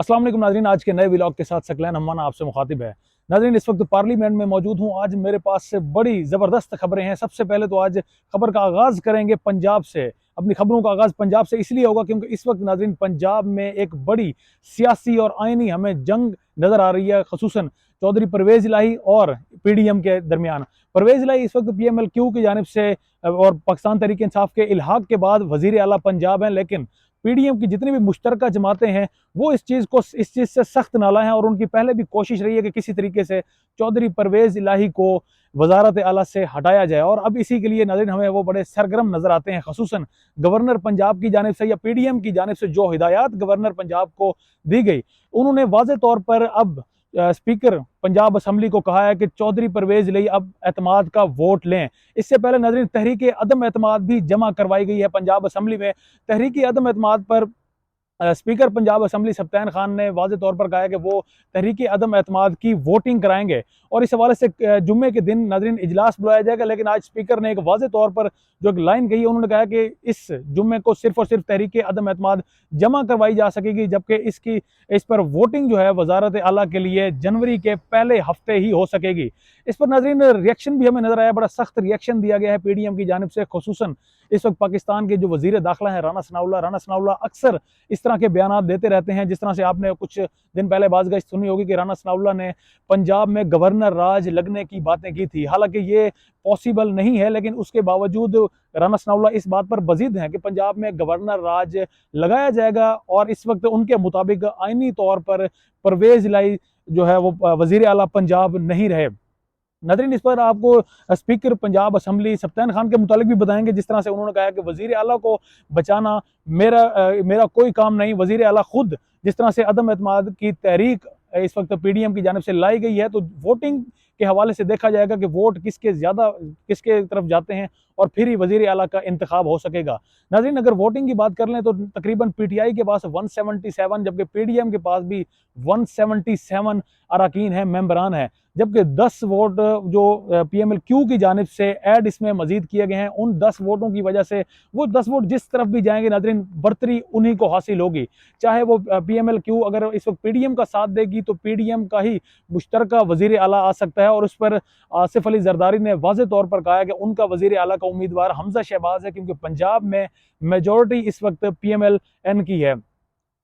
अस्सलाम वालेकुम नाज़रीन, आज के नए व्लॉग के साथ सकलैन हम्माना आपसे मुखातिब है। नाज़रीन, इस वक्त पार्लियामेंट में मौजूद हूँ। आज मेरे पास से बड़ी ज़बरदस्त खबरें हैं। सबसे पहले तो आज खबर का आगाज़ करेंगे पंजाब से। अपनी खबरों का आगाज़ पंजाब से इसलिए होगा क्योंकि इस वक्त नाज़रीन पंजाब में एक बड़ी सियासी और आइनी हमें जंग नज़र आ रही है, खसूसन चौधरी परवेज़ इलाही और PDM के दरमियान। परवेज़ इलाही इस वक्त PMLQ की जानिब से और पाकिस्तान तहरीक इंसाफ के इल्हाक के बाद वज़ीर आला पंजाब हैं, लेकिन PDM की जितनी भी मुश्तरका जमातें हैं वो इस चीज़ से सख्त नाला हैं और उनकी पहले भी कोशिश रही है कि किसी तरीके से चौधरी परवेज़ इलाही को वजारत आला से हटाया जाए। और अब इसी के लिए नाज़रीन हमें वो बड़े सरगर्म नजर आते हैं, खसूसन गवर्नर पंजाब की जानिब से या PDM की जानिब से जो हिदायत गवर्नर पंजाब को दी गई, उन्होंने वाज़े तौर पर अब स्पीकर पंजाब असम्बली को कहा है कि चौधरी परवेज़ इलाही अब एतमाद का वोट लें। इससे पहले नाज़रीन तहरीक अदम एतमाद भी जमा करवाई गई है पंजाब असम्बली में। तहरीक अदम एतमाद पर स्पीकर पंजाब असम्बली सप्तान खान ने वाज़े तौर पर कहा है कि वो तहरीक अदम एतमाद की वोटिंग कराएंगे और इस हवाले से जुम्मे के दिन नाज़रीन इजलास बुलाया जाएगा। लेकिन आज स्पीकर ने एक वाज़े तौर पर जो एक लाइन कही, उन्होंने कहा कि इस जुम्मे को सिर्फ और सिर्फ तहरीक अदम एतमाद जमा करवाई जा सकेगी, जबकि इस पर वोटिंग जो है वजारत आला के लिए जनवरी के पहले हफ्ते ही हो सकेगी। इस पर नाज़रीन रिएक्शन भी हमें नजर आया, बड़ा सख्त रिएक्शन दिया गया है PDM की जानिब से। खुसूसन इस वक्त पाकिस्तान के जो वजीर दाखिला है राना सनाउल्लाह अक्सर इस तरह के बयान देते रहते हैं। जिस तरह से आपने कुछ दिन पहले बाज़ सुनी होगी कि राना सनाउल्लाह ने पंजाब में गवर्नर राज लगने की बातें की थी। हालांकि ये पॉसिबल नहीं है, लेकिन उसके बावजूद राना सनाउल्लाह इस बात पर बजीद हैं कि पंजाब में गवर्नर राज लगाया जाएगा और इस वक्त उनके मुताबिक आइनी तौर पर परवेज़ इलाही जो है वो वजीर आला पंजाब नहीं रहे। नाज़रीन, इस पर आपको स्पीकर पंजाब असम्बली सप्तान खान के मुतालिक भी बताएंगे। जिस तरह से उन्होंने कहा कि वज़ीर आला को बचाना मेरा कोई काम नहीं। वज़ीर आला खुद जिस तरह से अदम एतमाद की तहरीक इस वक्त PDM की जानिब से लाई गई है, तो वोटिंग के हवाले से देखा जाएगा कि वोट किसके तरफ जाते हैं और फिर ही वज़ीर आला का इंतखाब हो सकेगा। नाज़रीन, अगर वोटिंग की बात कर लें तो तकरीबन PTI के पास 177, जबकि PDM के पास भी 177 अरकान हैं, मेंबरान हैं, जबकि 10 वोट जो PMLQ की जानिब से ऐड इसमें मजीद किए गए हैं। उन 10 वोटों की वजह से वो 10 वोट जिस तरफ भी जाएंगे नाज़रीन बर्तरी उन्हीं को हासिल होगी। चाहे वो PMLQ अगर इस वक्त PDM का साथ देगी तो PDM का ही मुश्तरका वज़ीर आला आ सकता है और उस पर आसिफ अली जरदारी ने वाज़े तौर पर कहा है कि उनका वज़ीर आला का उम्मीदवार हमजा शहबाज है, क्योंकि पंजाब में मेजॉरिटी इस वक्त PMLN की है।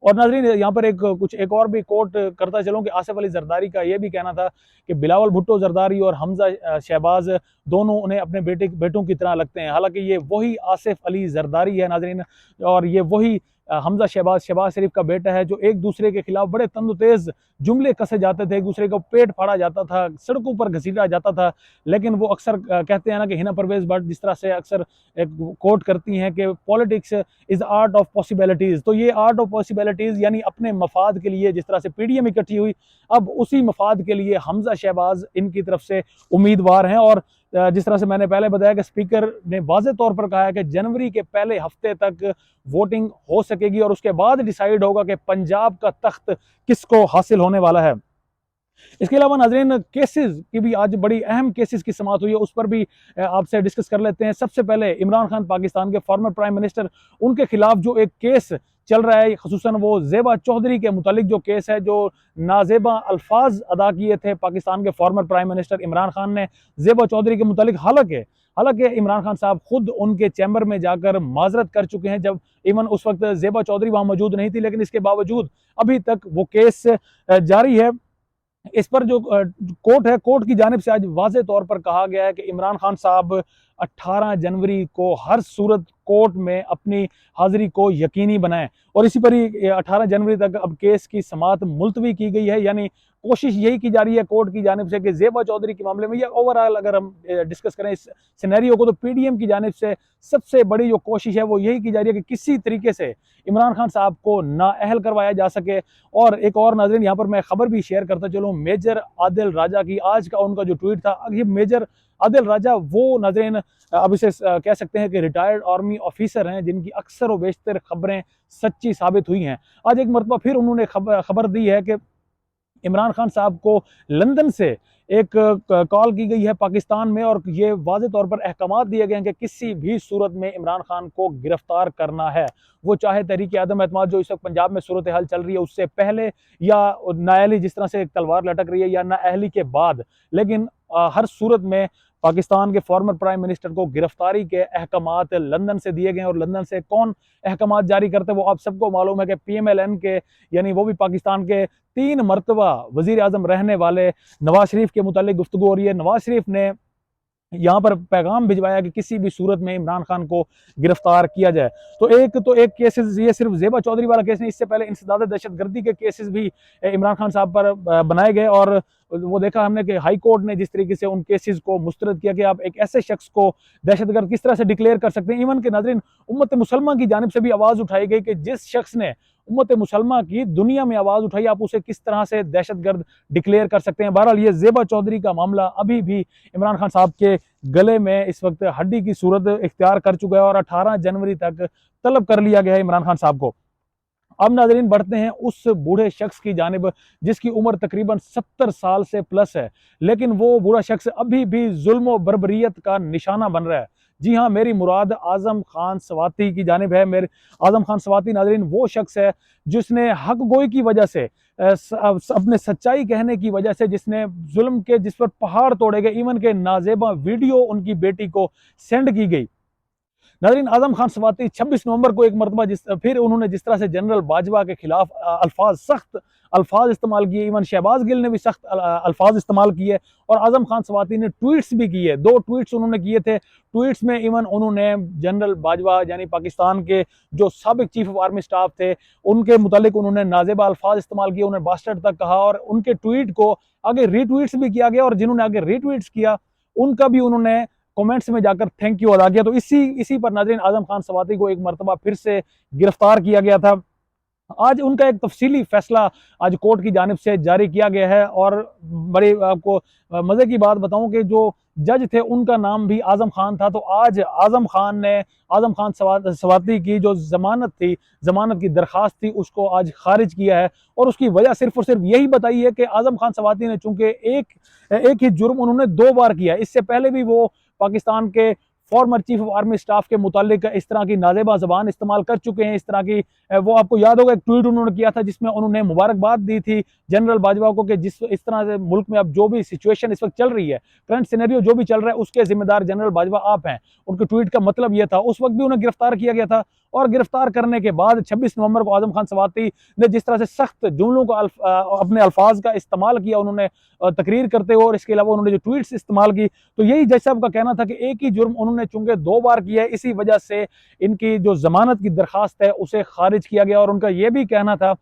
और नाज़रीन यहाँ पर एक और भी कोट करता चलूँ कि आसिफ अली जरदारी का ये भी कहना था कि बिलावल भुट्टो जरदारी और हमजा शहबाज दोनों उन्हें अपने बेटों की तरह लगते हैं। हालांकि ये वही आसिफ अली जरदारी है नाज़रीन, और ये वही हमजा शहबाज शरीफ का बेटा है, जो एक दूसरे के खिलाफ बड़े तंदुतेज जुमले कसे जाते थे, एक दूसरे को पेट फाड़ा जाता था, सड़कों पर घसीटा जाता था। लेकिन वो अक्सर कहते हैं ना कि हिना परवेज भट्ट जिस तरह से अक्सर एक कोट करती हैं कि politics is art of possibilities. तो ये आर्ट ऑफ पॉसिबिलिटीज यानी अपने मफाद के लिए जिस तरह से PDM इकट्ठी हुई, अब उसी मफाद के लिए हमजा शहबाज इनकी तरफ से उम्मीदवार हैं। और जिस तरह से मैंने पहले बताया कि स्पीकर ने वाज़े तौर पर कहा है कि जनवरी के पहले हफ्ते तक वोटिंग हो सकेगी और उसके बाद डिसाइड होगा कि पंजाब का तख्त किसको हासिल होने वाला है। इसके अलावा नाज़रीन केसेस की भी आज बड़ी अहम केसेस की समाअत हुई है, उस पर भी आपसे डिस्कस कर लेते हैं। सबसे पहले इमरान खान पाकिस्तान के फॉर्मर प्राइम मिनिस्टर, उनके खिलाफ जो एक केस चल रहा है, खसूसन वो ज़ेबा चौधरी के मुतालिक जो केस है, जो नाजेबा अल्फाज अदा किए थे पाकिस्तान के former prime minister Imran Khan ने ज़ेबा चौधरी के मुतालिक। हालांकि इमरान खान साहब खुद उनके चैम्बर में जाकर माजरत कर चुके हैं, जब इवन उस वक्त ज़ेबा चौधरी वहां मौजूद नहीं थी, लेकिन इसके बावजूद अभी तक वो केस जारी है। इस पर जो कोर्ट है, कोर्ट की जानिब से आज वाज़े तौर पर कहा गया है कि इमरान खान साहब 18 जनवरी को हर सूरत कोर्ट में अपनी हाजिरी को यकीनी बनाएं और इसी पर ही 18 जनवरी तक अब केस की समाअत मुलतवी की गई है। यानी कोशिश यही की जा रही है कोर्ट की जानिब से कि ज़ेबा चौधरी के मामले में या ओवरऑल अगर हम डिस्कस करें इस सिनेरियो को, तो PDM की जानिब से सबसे बड़ी जो कोशिश है वो यही की जा रही है कि किसी तरीके से इमरान खान साहब को नाअहल करवाया जा सके। और एक और नाज़रीन यहाँ पर मैं खबर भी शेयर करता चलूँ मेजर आदिल राजा की। आज का उनका जो ट्वीट था, ये मेजर आदिल राजा वो नाज़रीन अब इसे कह सकते हैं कि रिटायर्ड आर्मी ऑफिसर हैं जिनकी अक्सर व बेशतर खबरें सच्ची साबित हुई हैं। आज एक मरतबा फिर उन्होंने खबर दी है कि इमरान खान साहब को लंदन से एक कॉल की गई है पाकिस्तान में, और ये वाज़े तौर पर अहकामात दिए गए हैं कि किसी भी सूरत में इमरान खान को गिरफ्तार करना है, वो चाहे तहरीक आदम एतमाद जो इस वक्त पंजाब में सूरत हाल चल रही है उससे पहले, या नाअहली जिस तरह से एक तलवार लटक रही है, या नाअहली के बाद, लेकिन हर सूरत में पाकिस्तान के फॉर्मर प्राइम मिनिस्टर को गिरफ्तारी के अहकामात लंदन से दिए गए हैं। और लंदन से कौन अहकामात जारी करते हैं वो आप सबको मालूम है कि PMLN के, यानी वो भी पाकिस्तान के 3 मरतबा वजीर आजम रहने वाले नवाज शरीफ के मुतालिक गुफ्तगू हो रही है। नवाज शरीफ ने यहाँ पर पैगाम भिजवाया कि किसी भी सूरत में इमरान खान को गिरफ्तार किया जाए। तो एक केसेस, ये सिर्फ जेबा चौधरी वाला केस नहीं, इससे पहले इंसदाद दहशतगर्दी के केसेस भी इमरान खान साहब पर बनाए गए, और वो देखा हमने कि हाई कोर्ट ने जिस तरीके से उन केसेस को मुस्तरद किया कि आप एक ऐसे शख्स को दहशतगर्द किस तरह से डिक्लेयर कर सकते हैं। इवन के नाज़रीन, उम्मत मुसलमान की जानिब से भी आवाज़ उठाई गई कि जिस शख्स ने उम्मत मुसलमान की दुनिया में आवाज़ उठाई, आप उसे किस तरह से दहशतगर्द डिक्लेयर कर सकते हैं। बहरहाल ये जेबा चौधरी का मामला अभी भी इमरान खान साहब के गले में इस वक्त हड्डी की सूरत इख्तियार कर चुका है, और 18 जनवरी तक तलब कर लिया गया है इमरान खान साहब को। अब नाज़रीन बढ़ते हैं उस बूढ़े शख्स की जानिब जिसकी उम्र तकरीबन 70 साल से प्लस है, लेकिन वो बूढ़ा शख्स अभी भी जुल्म व बर्बरियत का निशाना बन रहा है। जी हाँ, मेरी मुराद आजम खान स्वाति की जानिब है। मेरे आजम खान स्वाति नाज़रीन वो शख्स है जिसने हक गोई की वजह से, अपने सच्चाई कहने की वजह से, जिसने जुल्म के जिस पर पहाड़ तोड़े गए, इवन के नाजेबा वीडियो उनकी बेटी को सेंड की गई। नाज़रीन, आजम खान स्वाति 26 नवंबर को एक मरतबा फिर उन्होंने जिस तरह से जनरल बाजवा के खिलाफ सख्त अल्फाज इस्तेमाल किए, इवन शहबाज गिल ने भी सख्त अल्फाज इस्तेमाल किए, और आजम खान स्वाति ने ट्वीट्स भी किए। 2 ट्वीट्स उन्होंने किए थे। ट्वीट्स में इवन उन्होंने जनरल बाजवा यानी पाकिस्तान के जो साबिक चीफ ऑफ आर्मी स्टाफ थे उनके मुतालिक उन्होंने नाजेबा अल्फाज इस्तेमाल किए, उन्हें बास्टर्ड तक कहा, और उनके ट्वीट को आगे रीट्वीट्स भी किया गया, और जिन्होंने आगे रीट्वीट्स किया उनका भी उन्होंने कमेंट्स में जाकर थैंक यू अदा किया। तो इसी पर नाज़रीन आजम खान स्वाति को एक मरतबा फिर से गिरफ्तार किया गया था। आज उनका एक तफसीली फैसला आज कोर्ट की जानिब से जारी किया गया है, और बड़ी आपको मज़े की बात बताऊं कि जो जज थे उनका नाम भी आजम खान था। तो आज आजम खान ने आजम खान स्वाति की जो जमानत की दरख्वास्त थी उसको आज खारिज किया है, और उसकी वजह सिर्फ और सिर्फ यही बताई है कि आजम खान स्वाति ने चूंकि एक ही जुर्म उन्होंने 2 बार किया। इससे पहले भी वो पाकिस्तान के former chief of army staff के मुतालिक इस तरह की नाजेबा जबान इस्तेमाल कर चुके हैं। इस तरह की वो आपको याद होगा एक ट्वीट उन्होंने किया था जिसमें उन्होंने मुबारकबाद दी थी जनरल बाजवा को कि इस तरह से मुल्क में अब जो भी सिचुएशन इस वक्त चल रही है, करंट सिनेरियो जो भी चल रहा है, उसके जिम्मेदार जनरल बाजवा आप हैं। उनके ट्वीट का मतलब यह था। उस वक्त भी उन्हें गिरफ्तार किया गया था, और गिरफ्तार करने के बाद 26 नवंबर को आजम खान स्वाति ने जिस तरह से सख्त जुमलों को अपने अल्फाज का इस्तेमाल किया उन्होंने तकरीर करते हुए, और इसके अलावा उन्होंने जो ट्वीट्स इस्तेमाल की, तो यही जज साहब का कहना था कि एक ही जुर्म उन्होंने चूंकि 2 बार किया है, इसी वजह से इनकी जो जमानत की दरखास्त है उसे खारिज किया गया। और उनका यह भी कहना था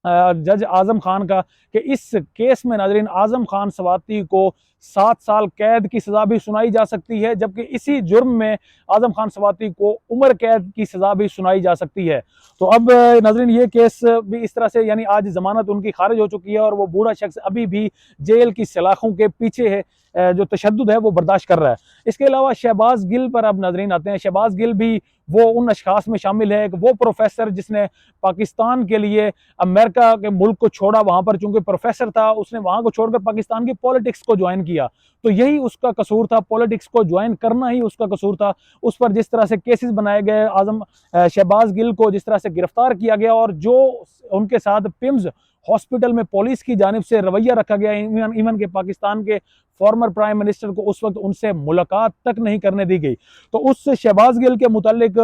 जज आजम खान का कि इस केस में नाजरीन आजम खान स्वाति को 7 साल कैद की सजा भी सुनाई जा सकती है, जबकि इसी जुर्म में आजम खान स्वाति को उम्र कैद की सजा भी सुनाई जा सकती है। तो अब नाजरीन ये केस भी इस तरह से, यानी आज जमानत उनकी खारिज हो चुकी है, और वो बूढ़ा शख्स अभी भी जेल की सलाखों के पीछे है, जो तशद्दुद है वो बर्दाश्त कर रहा है। इसके अलावा शहबाज गिल पर अब नाजरीन आते हैं। शहबाज गिल भी वो उन अशखास में शामिल है, वो प्रोफेसर जिसने पाकिस्तान के लिए अमेरिका के मुल्क को छोड़ा, वहां पर चूंकि प्रोफेसर था उसने वहां को छोड़कर पाकिस्तान की पॉलिटिक्स को ज्वाइन किया, तो यही उसका कसूर था, पॉलिटिक्स को ज्वाइन करना ही उसका कसूर था। उस पर जिस तरह से केसेस बनाए गए, शहबाज गिल को जिस तरह से गिरफ्तार किया गया, और जो उनके साथ पिम्स हॉस्पिटल में पुलिस की जानिब से रवैया रखा गया, इवन के पाकिस्तान के फॉर्मर प्राइम मिनिस्टर को उस वक्त उनसे मुलाकात तक नहीं करने दी गई। तो उस शहबाज गिल के मुतालिक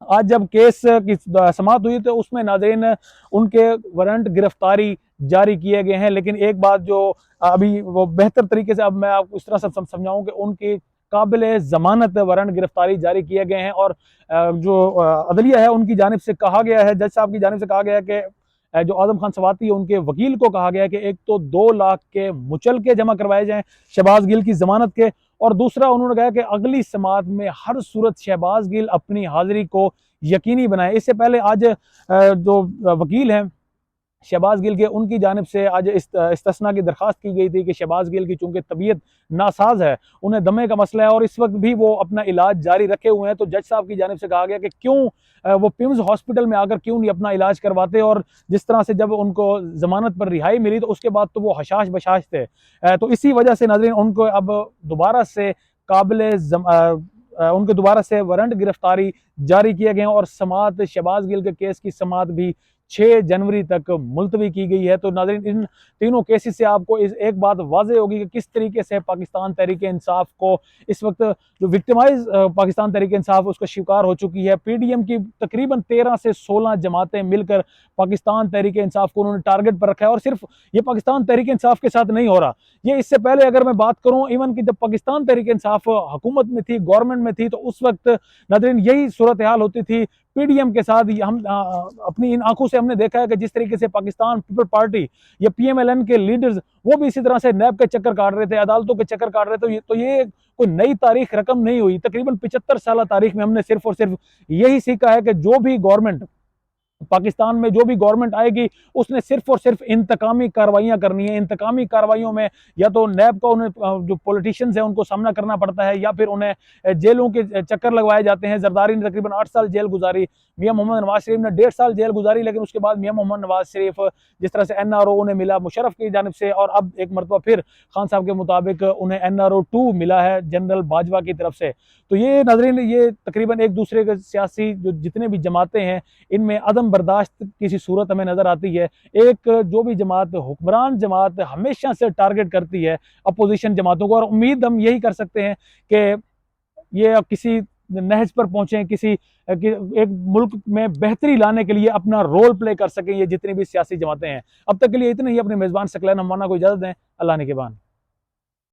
आज जब केस की समाप्त हुई तो उसमें नाज़रीन उनके वारंट गिरफ्तारी जारी किए गए हैं। लेकिन एक बात जो अभी वो बेहतर तरीके से अब मैं आपको इस तरह से समझाऊं कि उनकी काबिल जमानत वारंट गिरफ्तारी जारी किए गए हैं, और जो अदलिया है उनकी जानिब से कहा गया है, जज साहब की जानिब से कहा गया है कि जो आजम खान स्वाति है उनके वकील को कहा गया है कि एक तो 2 लाख के मुचलके जमा करवाए जाएं शहबाज गिल की जमानत के, और दूसरा उन्होंने कहा कि अगली समाअत में हर सूरत शहबाज गिल अपनी हाजिरी को यकीनी बनाए। इससे पहले आज जो वकील हैं शहबाज गिल के उनकी जानिब से आज इस्तिस्ना की दरख्वास्त की गई थी कि शहबाज गिल की चूंकि तबीयत नासाज है, उन्हें दमे का मसला है और इस वक्त भी वो अपना इलाज जारी रखे हुए हैं। तो जज साहब की जानिब से कहा गया कि क्यों वो पिम्स हॉस्पिटल में आकर क्यों नहीं अपना इलाज करवाते, और जिस तरह से जब उनको जमानत पर रिहाई मिली तो उसके बाद तो वो हशाश बशाश थे। तो इसी वजह से नाज़रीन उनको अब दोबारा से उनके दोबारा से वारंट गिरफ्तारी जारी किए गए और समाअत शहबाज गिल के केस की समाअत भी 6 जनवरी तक मुलतवी की गई है। तो नाज़रीन इन तीनों केसेस से आपको एक बात वाज़ेह होगी कि किस तरीके से पाकिस्तान तहरीक-ए-इंसाफ को इस वक्त जो विक्टिमाइज पाकिस्तान तहरीक-ए-इंसाफ उसका शिकार हो चुकी है। पीडीएम की तकरीबन 13 से 16 जमातें मिलकर पाकिस्तान तहरीक-ए-इंसाफ को उन्होंने टारगेट पर रखा है। और सिर्फ ये पाकिस्तान तहरीक-ए-इंसाफ के साथ नहीं हो रहा, ये इससे पहले अगर मैं बात करूं इवन कि जब पाकिस्तान तहरीक-ए-इंसाफ हुकूमत में थी, गवर्नमेंट में थी, तो उस वक्त नाज़रीन यही सूरत हाल होती थी पीडीएम के साथ। हम अपनी इन आंखों से हमने देखा है कि जिस तरीके से पाकिस्तान पीपल पार्टी या पीएमएलएन के लीडर्स वो भी इसी तरह से नैब के चक्कर काट रहे थे, अदालतों के चक्कर काट रहे थे। तो ये कोई नई तारीख रकम नहीं हुई। तकरीबन 75 साल तारीख में हमने सिर्फ और सिर्फ यही सीखा है कि जो भी गवर्नमेंट पाकिस्तान में जो भी गवर्नमेंट आएगी उसने सिर्फ और सिर्फ इंतकामी कार्रवाइयां करनी है। इंतकामी कार्रवाइयों में या तो नैब का उन्हें जो पॉलिटिशियंस हैं उनको सामना करना पड़ता है, या फिर उन्हें जेलों के चक्कर लगवाए जाते हैं। जरदारी ने तकरीबन 8 साल जेल गुजारी, मियां मोहम्मद नवाज शरीफ ने 1.5 साल जेल गुजारी, लेकिन उसके बाद मियां मोहम्मद नवाज शरीफ जिस तरह से एनआरओ उन्हें मिला मुशर्रफ की जानिब से, और अब एक मरतबा फिर खान साहब के मुताबिक उन्हें एनआरओ 2 मिला है जनरल बाजवा की तरफ से। तो ये नाज़रीन ये तकरीबन एक दूसरे के सियासी जो जितने भी जमातें हैं इनमें अदम बर्दाश्त की सी सूरत हमें नजर आती है। एक जो भी जमात हुक्मरान जमात हमेशा से टारगेट करती है अपोजिशन जमातों को, और उम्मीद हम यही कर सकते हैं कि ये किसी नहज पर पहुंचे, एक मुल्क में बेहतरी लाने के लिए अपना रोल प्ले कर सकें ये जितनी भी सियासी जमातें हैं। अब तक के लिए इतने ही। अपने मेज़बान सकलैन अम्माना को इजाज़त दें। अल्लाह ने के बान।